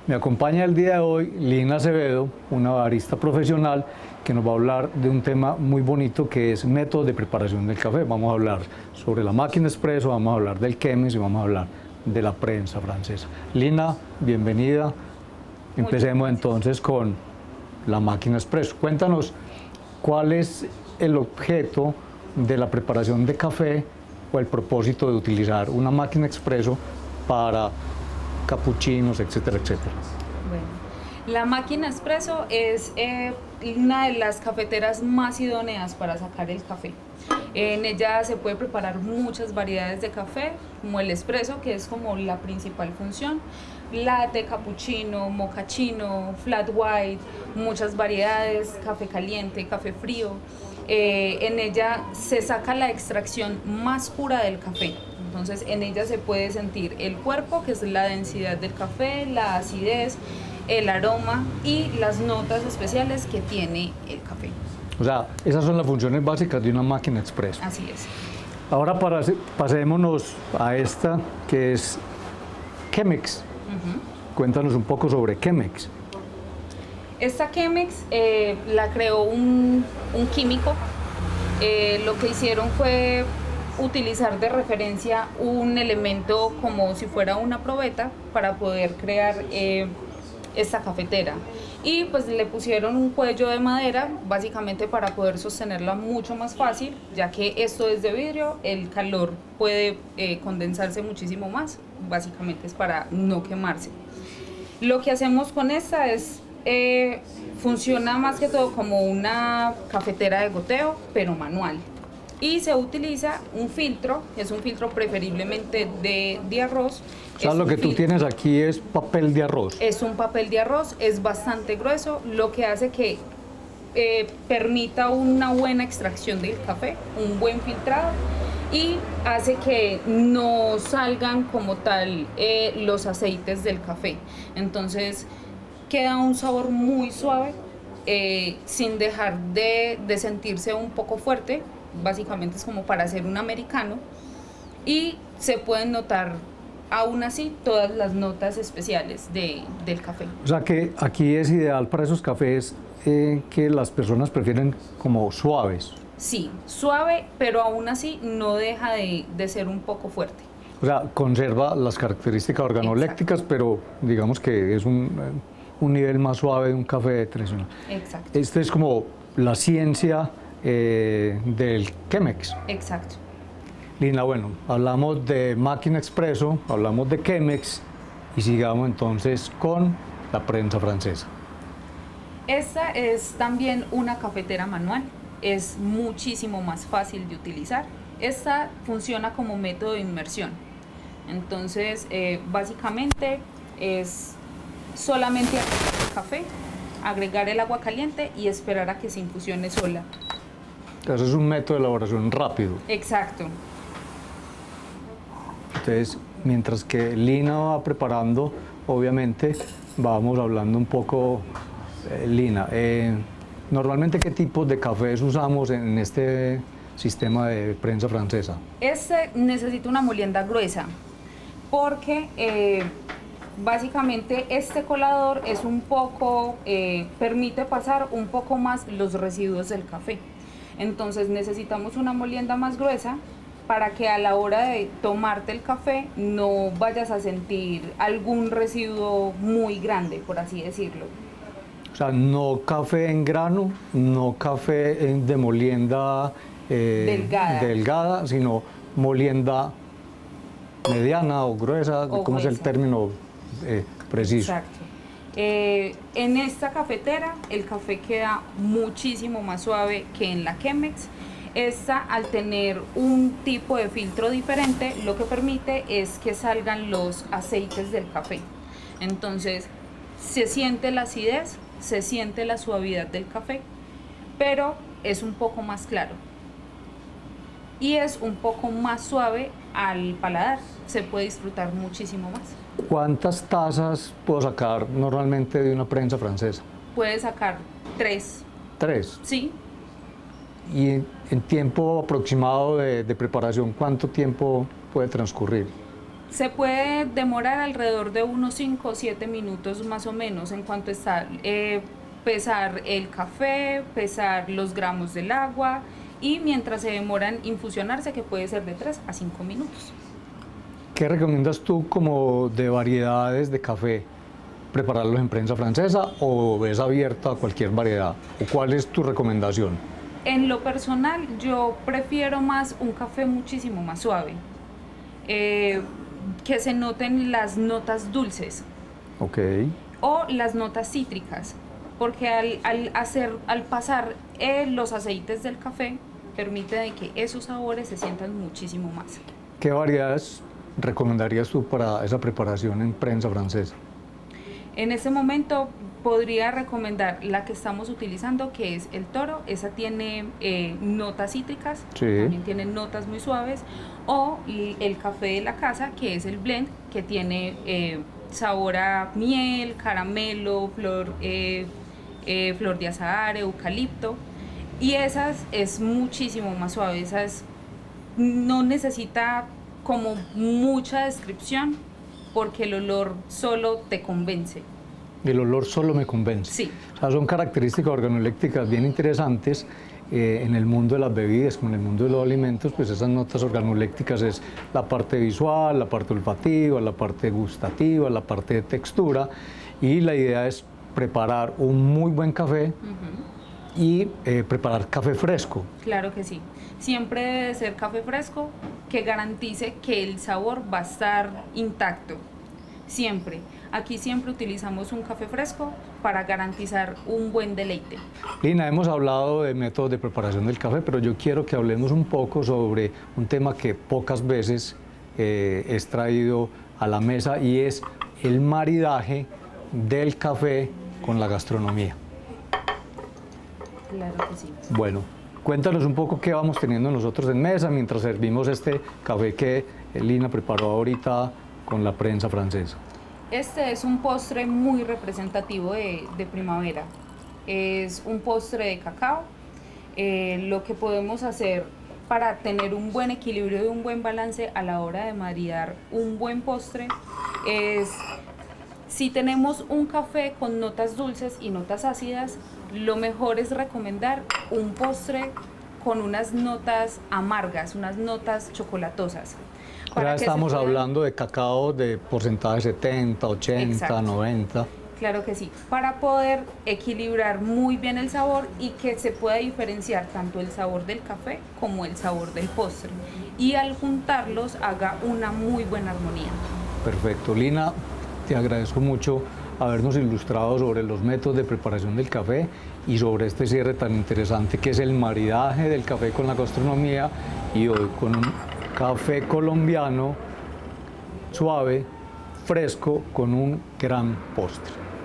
Me acompaña el día de hoy Lina Acevedo, una barista profesional que nos va a hablar de un tema muy bonito que es métodos de preparación del café. Vamos a hablar sobre la máquina expreso, vamos a hablar del Chemex y vamos a hablar de la prensa francesa. Lina, bienvenida. Empecemos entonces con la máquina expreso. Cuéntanos cuál es el objeto de la preparación de café o el propósito de utilizar una máquina expreso para capuchinos, etcétera, etcétera. Bueno, la máquina expreso es una de las cafeteras más idóneas para sacar el café. En ella se puede preparar muchas variedades de café, como el expreso, que es como la principal función, latte, cappuccino, mochaccino, flat white, muchas variedades, café caliente, café frío. En ella se saca la extracción más pura del café. Entonces en ella se puede sentir el cuerpo, que es la densidad del café, la acidez, el aroma y las notas especiales que tiene el café. O sea, esas son las funciones básicas de una máquina expreso. Así es. Ahora pasémonos a esta que es Chemex. Cuéntanos un poco sobre Chemex. Esta Chemex la creó un químico. Lo que hicieron fue utilizar de referencia un elemento como si fuera una probeta para poder crear esta cafetera. Y pues le pusieron un cuello de madera básicamente para poder sostenerla mucho más fácil, ya que esto es de vidrio, el calor puede condensarse muchísimo más, básicamente es para no quemarse. Lo que hacemos con esta es, funciona más que todo como una cafetera de goteo, pero manual. Y se utiliza un filtro, es un filtro preferiblemente de arroz. O sea, lo que tú tienes aquí es papel de arroz. Es un papel de arroz, es bastante grueso, lo que hace que permita una buena extracción del café, un buen filtrado y hace que no salgan como tal los aceites del café. Entonces queda un sabor muy suave, sin dejar de sentirse un poco fuerte. Básicamente es como para hacer un americano y se pueden notar aún así todas las notas especiales del café. O sea que aquí es ideal para esos cafés que las personas prefieren como suaves. Sí, suave, pero aún así no deja de ser un poco fuerte. O sea, conserva las características organolépticas, pero digamos que es un nivel más suave de un café tradicional. Exacto. Este es como la ciencia del Chemex. Exacto. Lina, bueno, hablamos de máquina expreso, hablamos de Chemex y sigamos entonces con la prensa francesa. Esta es también una cafetera manual, es muchísimo más fácil de utilizar. Esta funciona como método de inmersión. Entonces, básicamente es solamente agregar el café, agregar el agua caliente y esperar a que se infusione sola. Eso es un método de elaboración rápido. Exacto. Entonces, mientras que Lina va preparando, obviamente vamos hablando un poco, Lina, normalmente ¿qué tipos de cafés usamos en este sistema de prensa francesa? Este necesita una molienda gruesa porque básicamente este colador es un poco, permite pasar un poco más los residuos del café. Entonces necesitamos una molienda más gruesa para que a la hora de tomarte el café no vayas a sentir algún residuo muy grande, por así decirlo. O sea, no café en grano, no café de molienda delgada, sino molienda mediana o gruesa, ¿cómo es el término preciso? Exacto. En esta cafetera el café queda muchísimo más suave que en la Chemex. Esta, al tener un tipo de filtro diferente, lo que permite es que salgan los aceites del café. Entonces se siente la acidez, se siente la suavidad del café, pero es un poco más claro y es un poco más suave al paladar. Se puede disfrutar muchísimo más. ¿Cuántas tazas puedo sacar normalmente de una prensa francesa? Puedes sacar 3. ¿3? Sí. ¿Y en tiempo aproximado de preparación, cuánto tiempo puede transcurrir? Se puede demorar alrededor de unos 5 o 7 minutos más o menos en cuanto está pesar el café, pesar los gramos del agua y mientras se demora en infusionarse, que puede ser de 3 a 5 minutos. ¿Qué recomiendas tú como de variedades de café? ¿Prepararlos en prensa francesa o es abierto a cualquier variedad? ¿O cuál es tu recomendación? En lo personal, yo prefiero más un café muchísimo más suave, que se noten las notas dulces Ok. o las notas cítricas, porque al pasar los aceites del café, permite de que esos sabores se sientan muchísimo más. ¿Qué variedades recomendarías tú para esa preparación en prensa francesa? En este momento podría recomendar la que estamos utilizando, que es el Toro. Esa tiene notas cítricas, Sí. también tiene notas muy suaves. O el café de la casa, que es el blend, que tiene sabor a miel, caramelo, flor de azahar, eucalipto. Y esas es muchísimo más suave. Esas no necesita como mucha descripción, porque el olor solo te convence. El olor solo me convence. Sí. O sea, son características organolépticas bien interesantes en el mundo de las bebidas, como en el mundo de los alimentos, pues esas notas organolépticas es la parte visual, la parte olfativa, la parte gustativa, la parte de textura, y la idea es preparar un muy buen café y preparar café fresco. Claro que sí. Siempre debe ser café fresco que garantice que el sabor va a estar intacto. Siempre. Aquí siempre utilizamos un café fresco para garantizar un buen deleite. Lina, hemos hablado de métodos de preparación del café, pero yo quiero que hablemos un poco sobre un tema que pocas veces es traído a la mesa, y es el maridaje del café con la gastronomía. Claro que sí. Bueno, cuéntanos un poco qué vamos teniendo nosotros en mesa mientras servimos este café que Lina preparó ahorita con la prensa francesa. Este es un postre muy representativo de primavera. Es un postre de cacao. Lo que podemos hacer para tener un buen equilibrio y un buen balance a la hora de maridar un buen postre es, si tenemos un café con notas dulces y notas ácidas, lo mejor es recomendar un postre con unas notas amargas, unas notas chocolatosas. Ahora estamos hablando de cacao de porcentaje 70, 80, Exacto. 90. Claro que sí, para poder equilibrar muy bien el sabor y que se pueda diferenciar tanto el sabor del café como el sabor del postre. Y al juntarlos haga una muy buena armonía. Perfecto. Lina, te agradezco mucho habernos ilustrado sobre los métodos de preparación del café y sobre este cierre tan interesante que es el maridaje del café con la gastronomía, y hoy con un café colombiano suave, fresco, con un gran postre.